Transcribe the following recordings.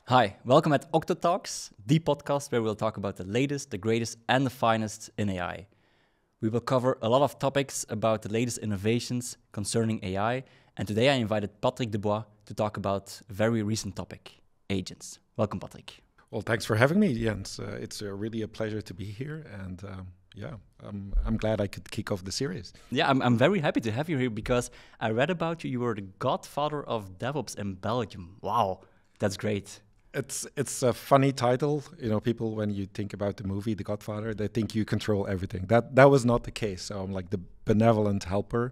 Hi, welcome at Octo Talks, the podcast where we'll talk about the latest, the greatest, and the finest in AI. We will cover a lot of topics about the latest innovations concerning AI, and today I invited Patrick Debois to talk about a very recent topic, agents. Welcome, Patrick. Well, thanks for having me, Jens. It's really a pleasure to be here, and I'm glad I could kick off the series. Yeah, I'm very happy to have you here because I read about you. You were the godfather of DevOps in Belgium. Wow, that's great. It's a funny title. You know, people, when you think about the movie The Godfather, they think you control everything. That was not the case. So I'm like the benevolent helper.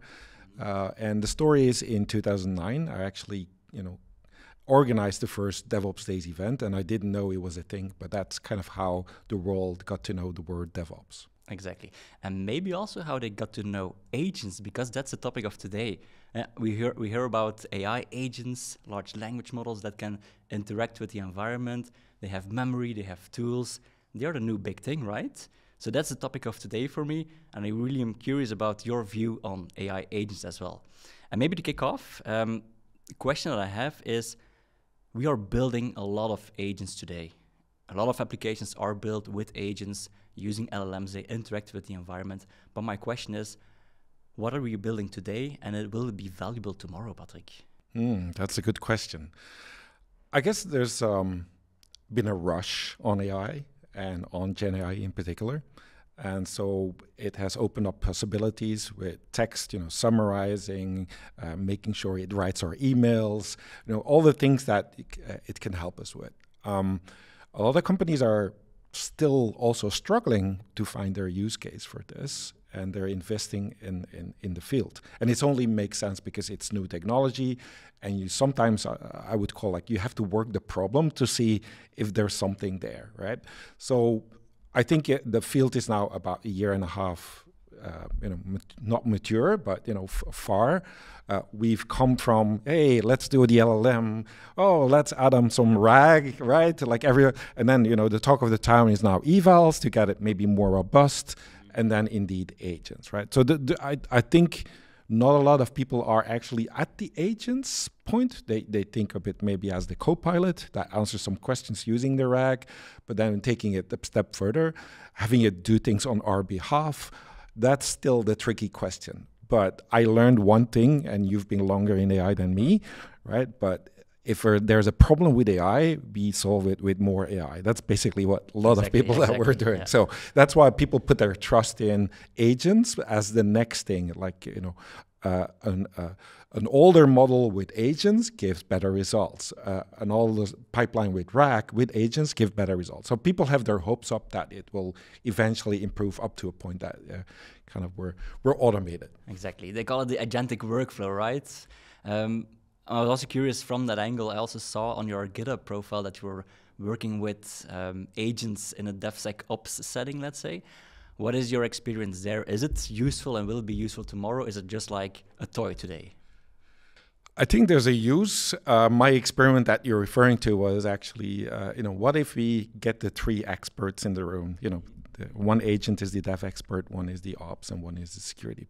And the story is in 2009, I actually, organized the first DevOps Days event, and I didn't know it was a thing, but that's kind of how the world got to know the word DevOps. Exactly. And maybe also how they got to know agents, because that's the topic of today. We hear about AI agents, large language models that can interact with the environment. They have memory, they have tools. They are the new big thing, right? So that's the topic of today for me, and I really am curious about your view on AI agents as well. And maybe to kick off, the question that I have is, we are building a lot of agents today. A lot of applications are built with agents using LLMs. They interact with the environment. But my question is, what are we building today, and will it be valuable tomorrow, Patrick? That's a good question. I guess there's been a rush on AI and on Gen AI in particular. And so it has opened up possibilities with text, summarizing, making sure it writes our emails, all the things that it can help us with. A lot of companies are still also struggling to find their use case for this, and they're investing in the field. And it only makes sense because it's new technology, and you sometimes, I would call, you have to work the problem to see if there's something there, right? So I think the field is now about a year and a half, not mature, but far. We've come from, hey, let's do the LLM. Oh, let's add on some RAG, right? And then the talk of the town is now evals to get it maybe more robust, and then indeed agents, right? So I think not a lot of people are actually at the agents point. They think of it maybe as the co-pilot that answers some questions using the RAG, but then taking it a step further, having it do things on our behalf, that's still the tricky question. But I learned one thing, and you've been longer in AI than me, right? But if there's a problem with AI, we solve it with more AI. That's basically what a lot of people that we're doing. Yeah. So that's why people put their trust in agents as the next thing. An older model with agents gives better results. An older pipeline with RAG with agents give better results. So people have their hopes up that it will eventually improve up to a point that we're automated. Exactly. They call it the agentic workflow, right? I was also curious from that angle. I also saw on your GitHub profile that you were working with agents in a DevSecOps setting, let's say. What is your experience there? Is it useful and will it be useful tomorrow? Is it just like a toy today? I think there's a use. My experiment that you're referring to was actually, what if we get the three experts in the room? One agent is the dev expert, one is the ops, and one is the security.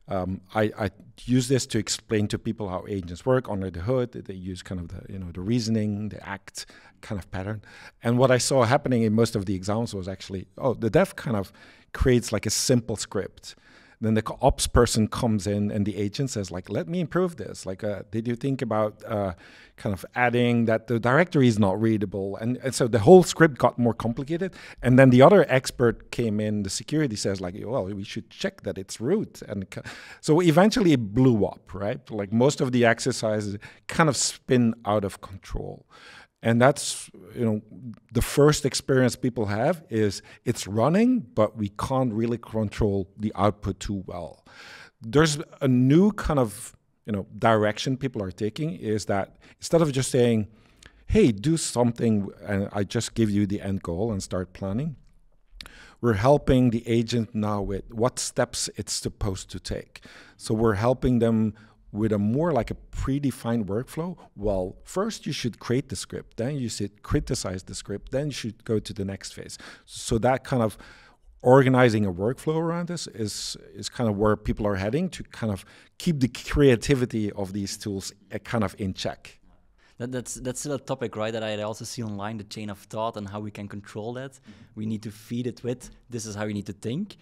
I use this to explain to people how agents work under the hood. They use kind of the reasoning, the act kind of pattern. And what I saw happening in most of the examples was actually, the dev kind of creates like a simple script. Then the ops person comes in and the agent says, let me improve this. Did you think about kind of adding that the directory is not readable? And so the whole script got more complicated. And then the other expert came in, the security says, we should check that it's root. And so eventually it blew up, right? Most of the exercises kind of spin out of control. And that's, the first experience people have is it's running, but we can't really control the output too well. There's a new kind of, direction people are taking is that instead of just saying, hey, do something, and I just give you the end goal and start planning, we're helping the agent now with what steps it's supposed to take. So we're helping them with a more like a predefined workflow. Well, first you should create the script, then you should criticize the script, then you should go to the next phase. So that kind of organizing a workflow around this is kind of where people are heading to kind of keep the creativity of these tools kind of in check. That's still a topic, right? That I also see online, the chain of thought and how we can control that. We need to feed it with, this is how you need to think.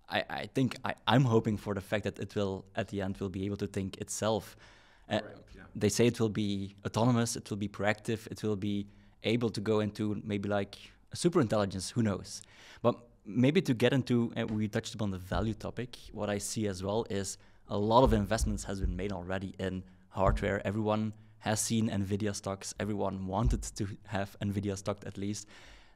I think I'm hoping for the fact that it will, at the end, will be able to think itself. Right, yeah. They say it will be autonomous, it will be proactive, it will be able to go into maybe like a super intelligence, who knows? But maybe to get into, we touched upon the value topic, what I see as well is a lot of investments has been made already in hardware. Everyone has seen NVIDIA stocks, everyone wanted to have NVIDIA stock at least.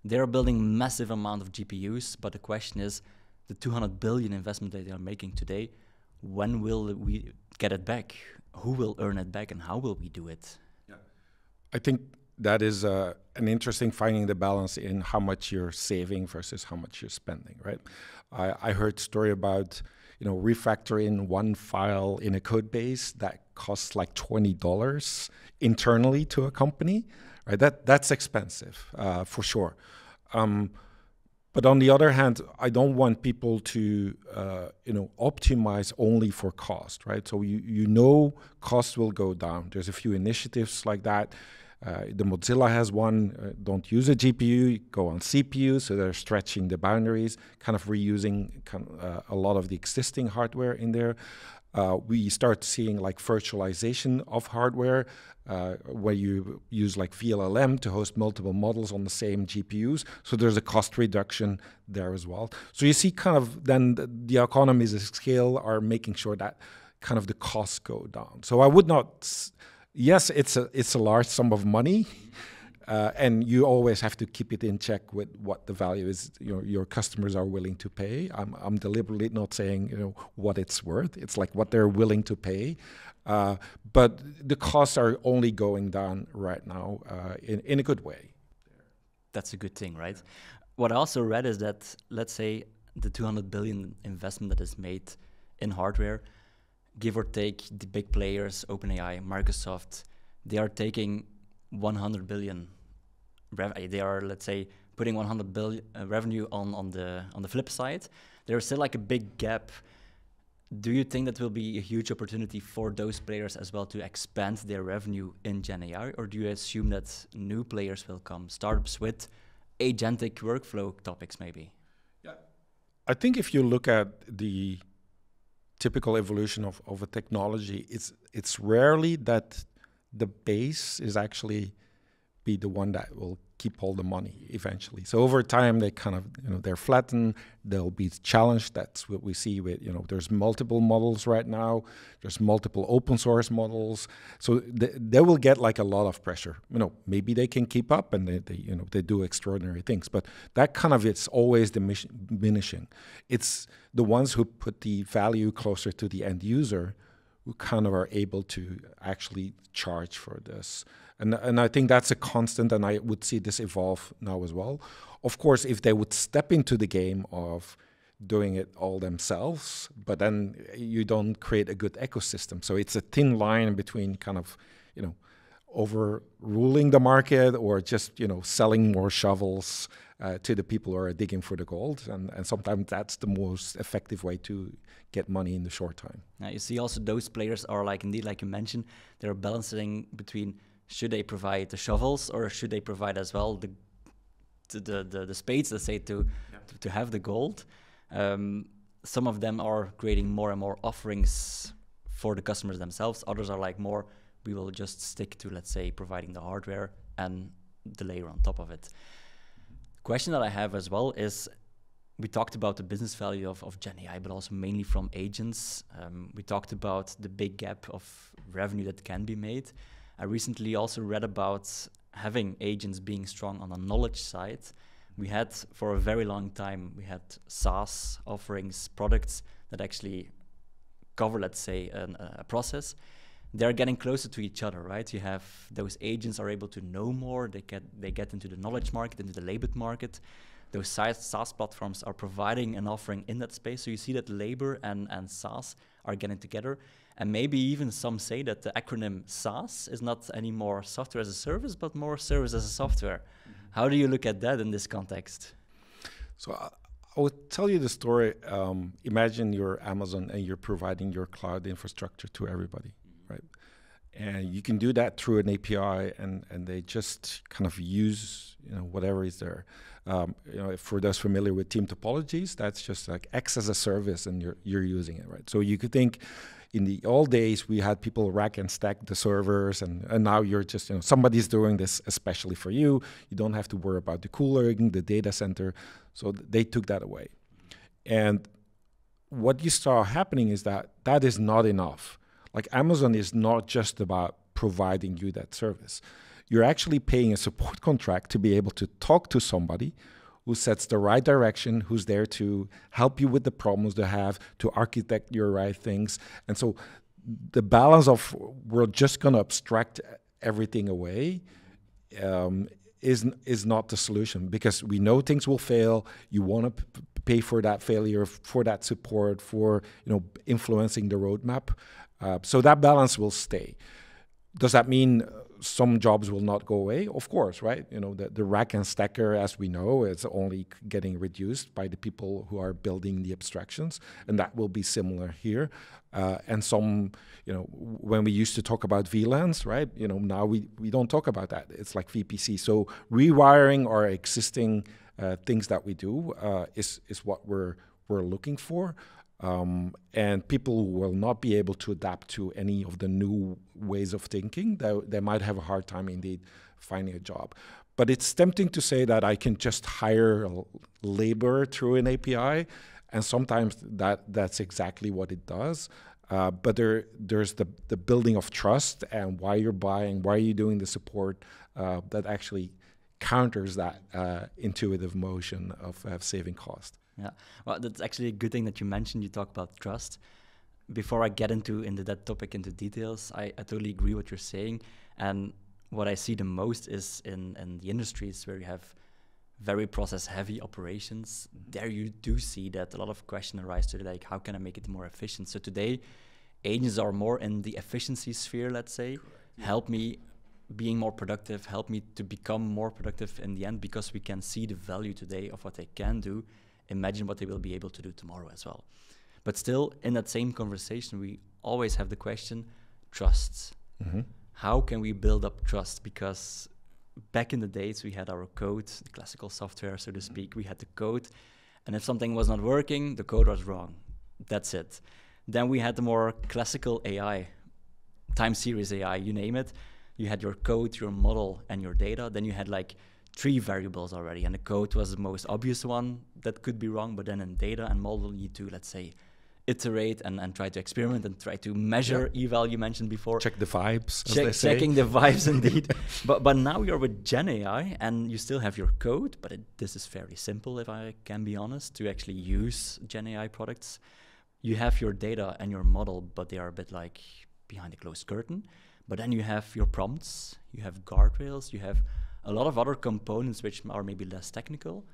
They're building massive amount of GPUs, but the question is, the 200 billion investment that they are making today, when will we get it back? Who will earn it back and how will we do it? Yeah. I think that is an interesting finding the balance in how much you're saving versus how much you're spending, right? I heard story about, refactoring one file in a code base that costs like $20 internally to a company, right? That's expensive, for sure. But on the other hand, I don't want people to, optimize only for cost, right? So cost will go down. There's a few initiatives like that. The Mozilla has one, don't use a GPU, go on CPU, so they're stretching the boundaries, kind of reusing a lot of the existing hardware in there. We start seeing like virtualization of hardware, where you use like VLLM to host multiple models on the same GPUs. So there's a cost reduction there as well. So you see kind of then the economies of scale are making sure that kind of the costs go down. So I would not, yes, it's a large sum of money, and you always have to keep it in check with what the value is your customers are willing to pay. I'm deliberately not saying what it's worth. It's like what they're willing to pay. But the costs are only going down right now in a good way. That's a good thing, right? What I also read is that, let's say, the 200 billion investment that is made in hardware, give or take the big players, OpenAI, Microsoft, they are taking 100 billion. They are, let's say, putting 100 billion revenue on the flip side. There's still like a big gap. Do you think that will be a huge opportunity for those players as well to expand their revenue in Gen AI, or do you assume that new players will come, startups with agentic workflow topics maybe? Yeah, I think if you look at the typical evolution of a technology, it's rarely that the base is actually be the one that will keep all the money eventually. So over time, they kind of, they're flattened, they'll be challenged. That's what we see with, there's multiple models right now. There's multiple open source models. So they will get like a lot of pressure. Maybe they can keep up and they do extraordinary things, but that kind of, it's always diminishing. It's the ones who put the value closer to the end user who kind of are able to actually charge for this. And I think that's a constant, and I would see this evolve now as well. Of course, if they would step into the game of doing it all themselves, but then you don't create a good ecosystem. So it's a thin line between kind of, overruling the market or just, selling more shovels to the people who are digging for the gold. And sometimes that's the most effective way to get money in the short time. Now you see also those players are like, indeed, like you mentioned, they're balancing between should they provide the shovels or should they provide as well the spades, let's say, to have the gold. Some of them are creating more and more offerings for the customers themselves. Others are like more, we will just stick to, let's say, providing the hardware and the layer on top of it. Question that I have as well is, we talked about the business value of Gen AI, but also mainly from agents. We talked about the big gap of revenue that can be made. I recently also read about having agents being strong on the knowledge side. We had, for a very long time, we had SaaS offerings, products that actually cover, let's say, a process. They're getting closer to each other, right? You have those agents are able to know more. They get into the knowledge market, into the labor market. Those SaaS platforms are providing an offering in that space. So you see that labor and SaaS are getting together. And maybe even some say that the acronym SaaS is not anymore software as a service, but more service as a software. Mm-hmm. How do you look at that in this context? So I would tell you the story. Imagine you're Amazon and you're providing your cloud infrastructure to everybody, right? And you can do that through an API, and they just kind of use whatever is there. For those familiar with team topologies, that's just like X as a service, and you're using it, right? So you could think, in the old days, we had people rack and stack the servers, and now you're just somebody's doing this especially for you. You don't have to worry about the cooling, the data center. So they took that away, and what you saw happening is that is not enough. Like Amazon is not just about providing you that service. You're actually paying a support contract to be able to talk to somebody who sets the right direction, who's there to help you with the problems they have, to architect your right things. And so the balance of we're just going to abstract everything away is not the solution, because we know things will fail. You want to pay for that failure, for that support, for influencing the roadmap. So that balance will stay. Does that mean some jobs will not go away? Of course, right? The rack and stacker, as we know, is only getting reduced by the people who are building the abstractions, and that will be similar here. And some, when we used to talk about VLANs, right? Now we don't talk about that. It's like VPC. So rewiring our existing things that we do is what we're looking for. And people who will not be able to adapt to any of the new ways of thinking, they might have a hard time indeed finding a job. But it's tempting to say that I can just hire labor through an API, and sometimes that's exactly what it does. But there's the building of trust, and why you're buying, why you're doing the support, that actually counters that intuitive motion of saving cost. Yeah, well, that's actually a good thing that you mentioned. You talk about trust. Before I get into that topic into details, I totally agree what you're saying. And what I see the most is in the industries where you have very process-heavy operations. There you do see that a lot of questions arise to like, how can I make it more efficient? So today, agents are more in the efficiency sphere, let's say. Correct. Help me being more productive, help me to become more productive in the end, because we can see the value today of what they can do. Imagine what they will be able to do tomorrow as well. But still, in that same conversation, we always have the question, trust. Mm-hmm. How can we build up trust? Because back in the days, we had our code, the classical software, so to speak. We had the code, and if something was not working, the code was wrong. That's it. Then we had the more classical AI, time series AI, you name it. You had your code, your model, and your data. Then you had like 3 variables already, and the code was the most obvious one that could be wrong, but then in data and model, you need to, let's say, iterate and try to experiment and try to measure eval you mentioned before. Check the vibes, as they say. Checking the vibes, indeed. But now you're with Gen AI, and you still have your code, but this is fairly simple, if I can be honest, to actually use Gen AI products. You have your data and your model, but they are a bit like behind a closed curtain. But then you have your prompts, you have guardrails, you have a lot of other components which are maybe less technical,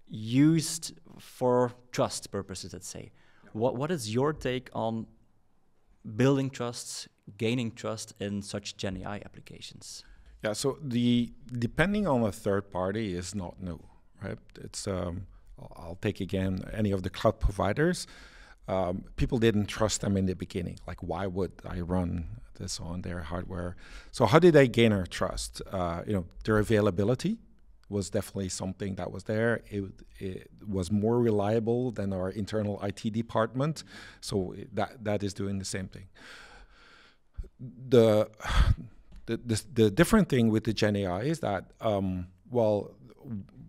used for trust purposes, let's say. What is your take on building trusts, gaining trust in such Gen AI applications? Yeah, so depending on a third party is not new, right? It's I'll take again any of the cloud providers. People didn't trust them in the beginning. Like, why would I run this on their hardware? So how did they gain our trust? Their availability was definitely something that was there. It was more reliable than our internal IT department. So that is doing the same thing. The different thing with the Gen AI is that,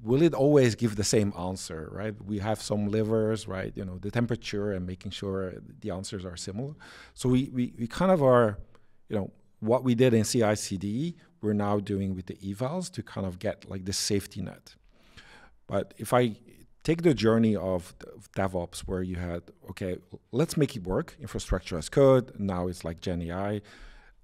will it always give the same answer, right? We have some livers, right? The temperature and making sure the answers are similar. So we kind of are, what we did in CI/CD, we're now doing with the evals to kind of get like the safety net. But if I take the journey of DevOps, where you had, okay, let's make it work, infrastructure as code, now it's like Gen AI,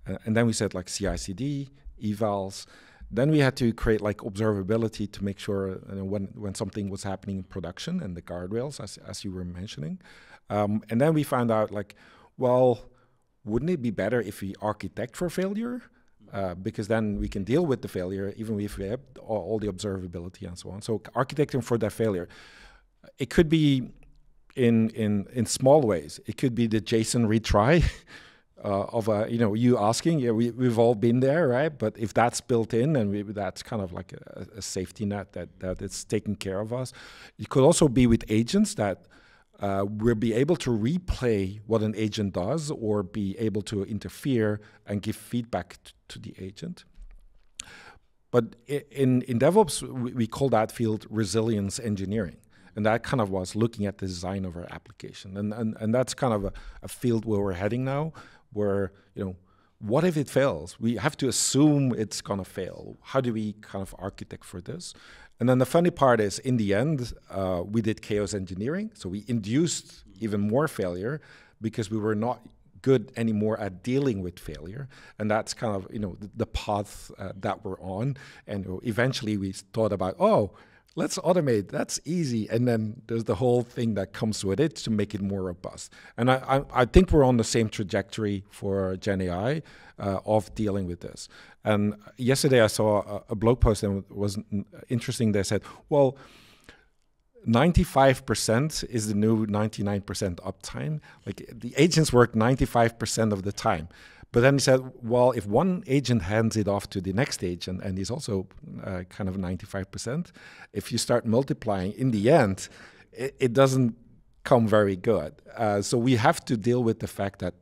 and then we said like CI/CD, evals. Then we had to create like observability to make sure when something was happening in production, and the guardrails, as you were mentioning. And then we found out like, well, wouldn't it be better if we architect for failure? Because then we can deal with the failure, even if we have all the observability and so on. So architecting for that failure, it could be in small ways. It could be the JSON retry. you asking, yeah, we've all been there, right? But if that's built in and that's kind of like a safety net that it's taking care of us. It could also be with agents that we'll be able to replay what an agent does or be able to interfere and give feedback to the agent. But in DevOps, we call that field resilience engineering. And that kind of was looking at the design of our application. And that's kind of a field where we're heading now, where, what if it fails? We have to assume it's going to fail. How do we kind of architect for this? And then the funny part is, in the end, we did chaos engineering. So we induced even more failure because we were not good anymore at dealing with failure. And that's kind of, the path that we're on. And eventually we thought about, let's automate, that's easy. And then there's the whole thing that comes with it to make it more robust. And I think we're on the same trajectory for Gen AI of dealing with this. And yesterday I saw a blog post and it was interesting. They said, well, 95% is the new 99% uptime. Like the agents work 95% of the time. But then he said, well, if one agent hands it off to the next agent, and he's also kind of 95%, if you start multiplying, in the end, it doesn't come very good. So we have to deal with the fact that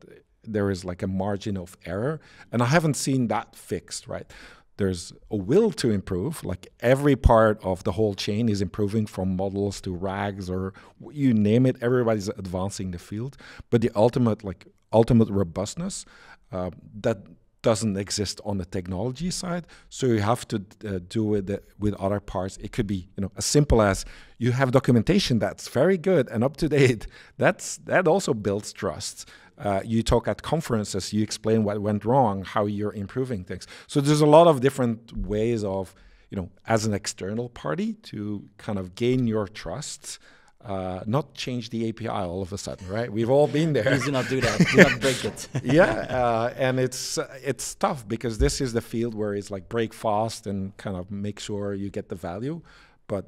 there is like a margin of error. And I haven't seen that fixed, right? There's a will to improve, like every part of the whole chain is improving, from models to RAGs or you name it, everybody's advancing the field. But the ultimate robustness, that doesn't exist on the technology side. So you have to do it with other parts. It could be, as simple as you have documentation that's very good and up to date. That also builds trust. You talk at conferences, you explain what went wrong, how you're improving things. So there's a lot of different ways of, as an external party to kind of gain your trust. Not change the API all of a sudden, right? We've all been there. Please do not do that. Do not break it. Yeah, and it's tough because this is the field where it's like break fast and kind of make sure you get the value. But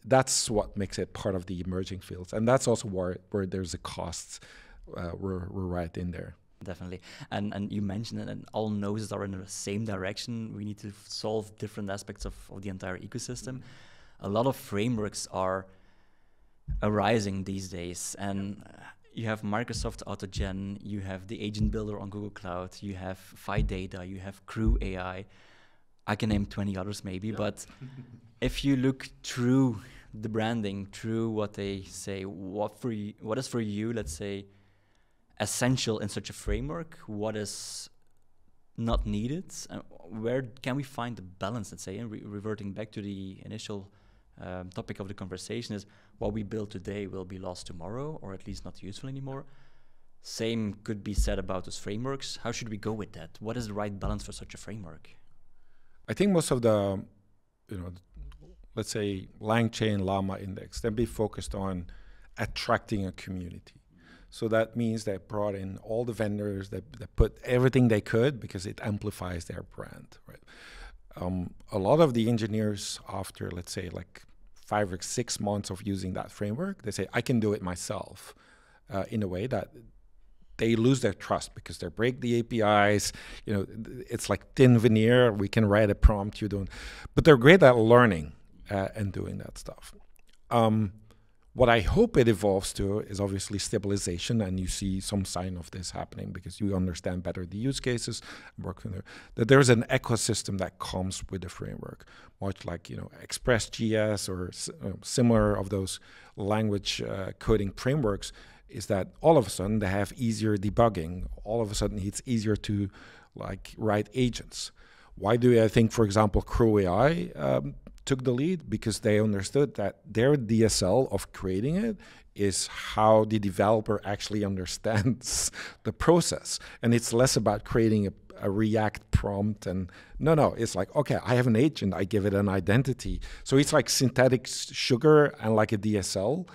that's what makes it part of the emerging fields, and that's also where there's a cost. We're right in there. Definitely. And you mentioned it, and all noses are in the same direction. We need to solve different aspects of the entire ecosystem. A lot of frameworks are arising these days, and you have Microsoft AutoGen, you have the Agent Builder on Google Cloud, you have PhiData, you have Crew AI. I can name 20 others maybe, but if you look through the branding, through what they say, what is for you, let's say, essential in such a framework, what is not needed, where can we find the balance, let's say, and reverting back to the initial topic of the conversation is what we build today will be lost tomorrow, or at least not useful anymore. Same could be said about those frameworks. How should we go with that? What is the right balance for such a framework? I think most of the, let's say LangChain, Llama Index, they'll be focused on attracting a community. So that means they brought in all the vendors, they put everything they could because it amplifies their brand, right? A lot of the engineers, after, let's say, like 5 or 6 months of using that framework, they say, I can do it myself, in a way that they lose their trust because they break the APIs. It's like thin veneer. We can write a prompt, you don't. But they're great at learning and doing that stuff. What I hope it evolves to is obviously stabilization, and you see some sign of this happening because you understand better the use cases, working there. That there's an ecosystem that comes with the framework, much like Express.js or similar of those language coding frameworks. Is that all of a sudden they have easier debugging? All of a sudden it's easier to write agents. Why do I think, for example, Crew AI took the lead? Because they understood that their DSL of creating it is how the developer actually understands the process. And it's less about creating a React prompt. And no, it's like, okay, I have an agent, I give it an identity. So it's like synthetic sugar and like a DSL,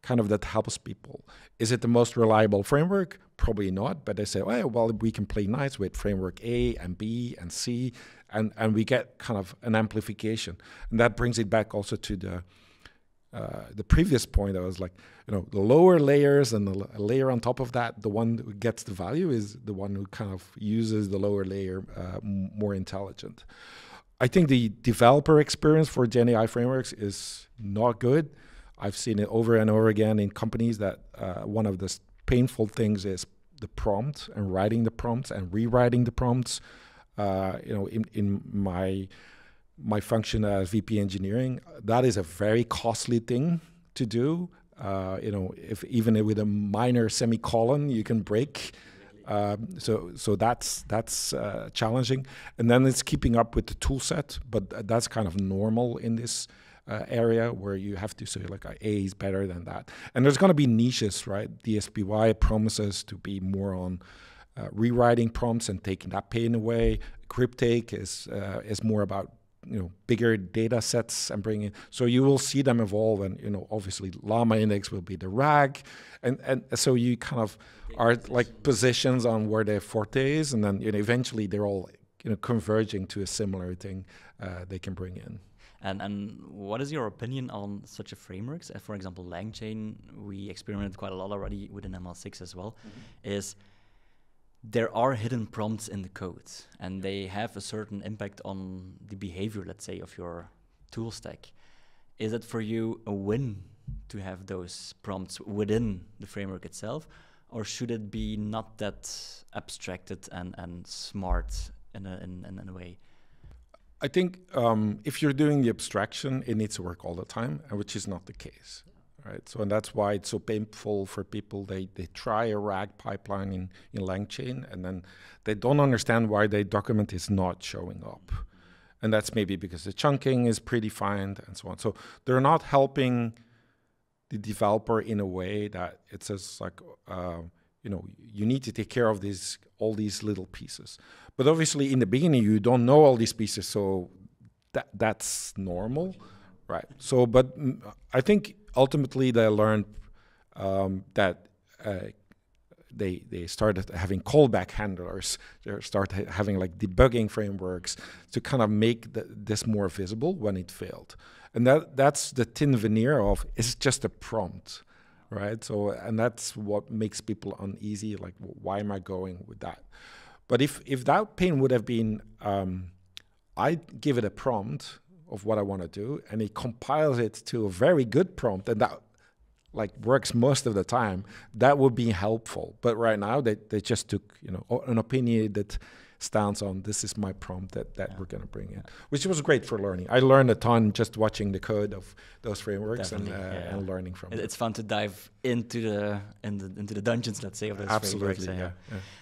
kind of that helps people. Is it the most reliable framework? Probably not, but they say, oh, well, we can play nice with framework A and B and C, and we get kind of an amplification. And that brings it back also to the the previous point, I was like, the lower layers and the layer on top of that, the one who gets the value is the one who kind of uses the lower layer more intelligent. I think the developer experience for Gen AI frameworks is not good. I've seen it over and over again in companies that one of the painful things is the prompt and writing the prompts and rewriting the prompts. In my function as VP engineering, that is a very costly thing to do. If even with a minor semicolon you can break. So that's challenging. And then it's keeping up with the tool set, but that's kind of normal in this area where you have to say like A is better than that. And there's going to be niches, right? DSPY promises to be more on rewriting prompts and taking that pain away. Cryptake is more about bigger data sets and bringing. So you will see them evolve, and obviously Llama Index will be the RAG, and so you kind of are like positions on where their forte is, and then eventually they're all converging to a similar thing they can bring in. And what is your opinion on such a frameworks? For example, LangChain, we experimented quite a lot already within ML6 as well, is there are hidden prompts in the code, and they have a certain impact on the behavior, let's say, of your tool stack. Is it for you a win to have those prompts within the framework itself, or should it be not that abstracted and smart in a way? I think if you're doing the abstraction, it needs to work all the time, which is not the case. Right, so and that's why it's so painful for people. They try a RAG pipeline in LangChain, and then they don't understand why their document is not showing up. And that's maybe because the chunking is predefined and so on. So they're not helping the developer in a way that it says like, you need to take care of all these little pieces. But obviously in the beginning, you don't know all these pieces, so that's normal. Right. So, but I think ultimately they learned that they started having callback handlers. They started having like debugging frameworks to kind of make this more visible when it failed. And that's the thin veneer of it's just a prompt, right? So, and that's what makes people uneasy. Like, why am I going with that? But if that pain would have been, I give it a prompt of what I want to do, and it compiles it to a very good prompt, and that like works most of the time, that would be helpful. But right now they just took an opinionated stance on this is my prompt that we're going to bring in, which was great for learning. I learned a ton just watching the code of those frameworks and learning from it. It's fun to dive into the dungeons, let's say, of those Absolutely, frameworks.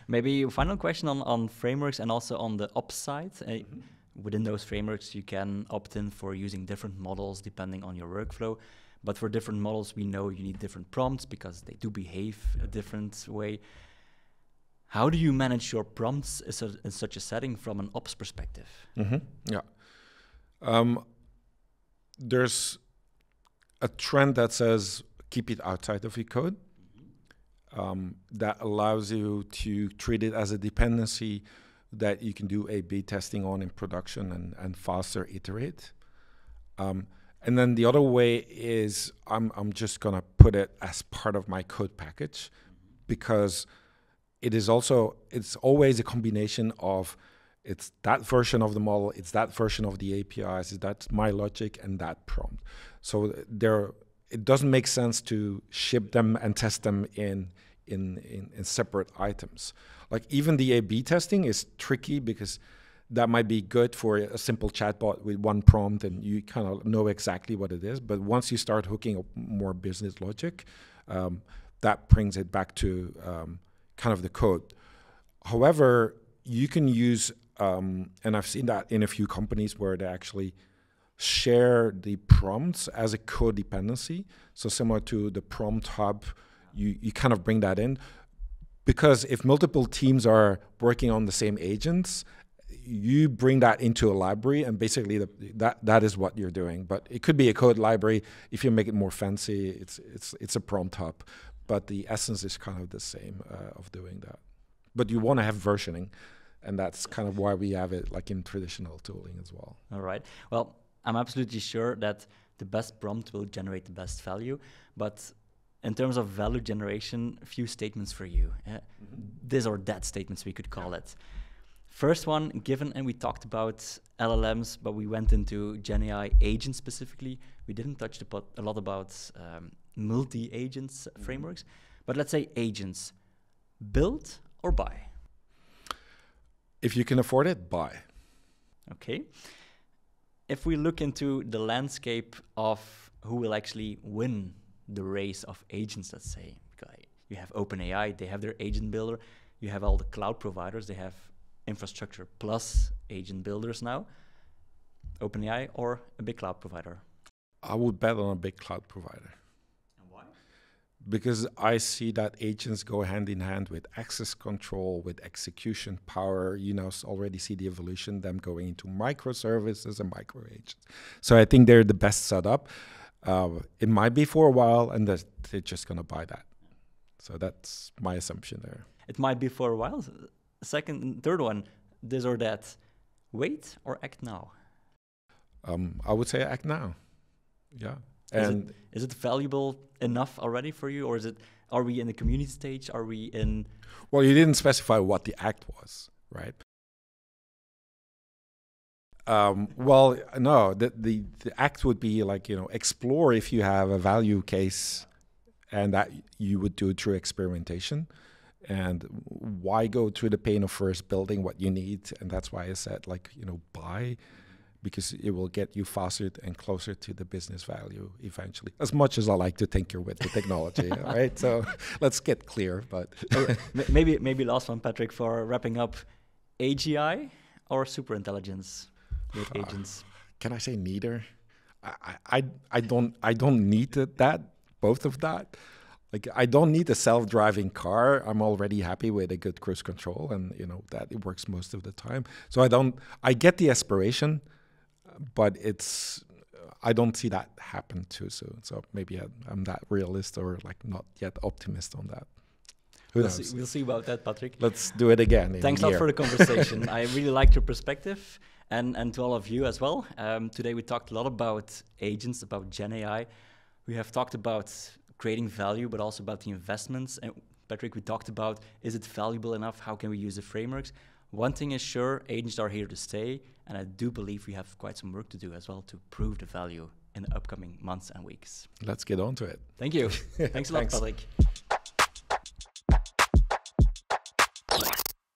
Maybe a final question on frameworks and also on the ops side. Within those frameworks, you can opt in for using different models depending on your workflow. But for different models, we know you need different prompts because they do behave a different way. How do you manage your prompts in such a setting from an ops perspective? There's a trend that says keep it outside of your code. That allows you to treat it as a dependency that you can do A/B testing on in production and faster iterate. And then the other way is I'm just gonna put it as part of my code package, because it's always a combination of it's that version of the model, it's that version of the APIs, that's my logic and that prompt. So it doesn't make sense to ship them and test them in separate items. Like even the A/B testing is tricky because that might be good for a simple chatbot with one prompt and you kind of know exactly what it is. But once you start hooking up more business logic, that brings it back to kind of the code. However, you can use, and I've seen that in a few companies where they actually share the prompts as a code dependency. So similar to the prompt hub, you kind of bring that in. Because if multiple teams are working on the same agents, you bring that into a library, and basically that is what you're doing. But it could be a code library. If you make it more fancy, it's a prompt hub. But the essence is kind of the same of doing that. But you want to have versioning, and that's kind of why we have it like in traditional tooling as well. All right. Well, I'm absolutely sure that the best prompt will generate the best value. But in terms of value generation, a few statements for you. This or that statements, we could call it. First one, given, and we talked about LLMs, but we went into GenAI agents specifically. We didn't touch a lot about multi-agents frameworks. But let's say agents, build or buy? If you can afford it, buy. Okay. If we look into the landscape of who will actually win the race of agents, let's say, you have OpenAI, they have their agent builder. You have all the cloud providers, they have infrastructure plus agent builders now. OpenAI or a big cloud provider? I would bet on a big cloud provider. And why? Because I see that agents go hand in hand with access control, with execution power. You know, already see the evolution, them going into microservices and micro agents. So I think they're the best setup. It might be for a while, and they're just going to buy that. So that's my assumption there. It might be for a while. Second and third one, this or that. Wait or act now? I would say act now. Yeah. And is it valuable enough already for you, or are we in the community stage? Are we in? Well, you didn't specify what the act was, right? Well, no. The act would be like, explore if you have a value case, and that you would do it through experimentation. And why go through the pain of first building what you need? And that's why I said, buy. Because it will get you faster and closer to the business value eventually. As much as I like to tinker with the technology, right? So let's get clear. But maybe last one, Patrick, for wrapping up: AGI or superintelligence with agents? Can I say neither? I don't need both of that. Like, I don't need a self-driving car. I'm already happy with a good cruise control, and that it works most of the time. So I get the aspiration, but I don't see that happen too soon. So maybe I'm that realist, or not yet optimist on that. Who knows? We'll see about that, Patrick. Let's do it again. Thanks a lot for the conversation. I really liked your perspective, and to all of you as well. Today we talked a lot about agents, about GenAI. We have talked about creating value, but also about the investments. And Patrick, we talked about, is it valuable enough? How can we use the frameworks? One thing is sure, agents are here to stay, and I do believe we have quite some work to do as well to prove the value in the upcoming months and weeks. Let's get on to it. Thank you. Thanks a lot, Patrick.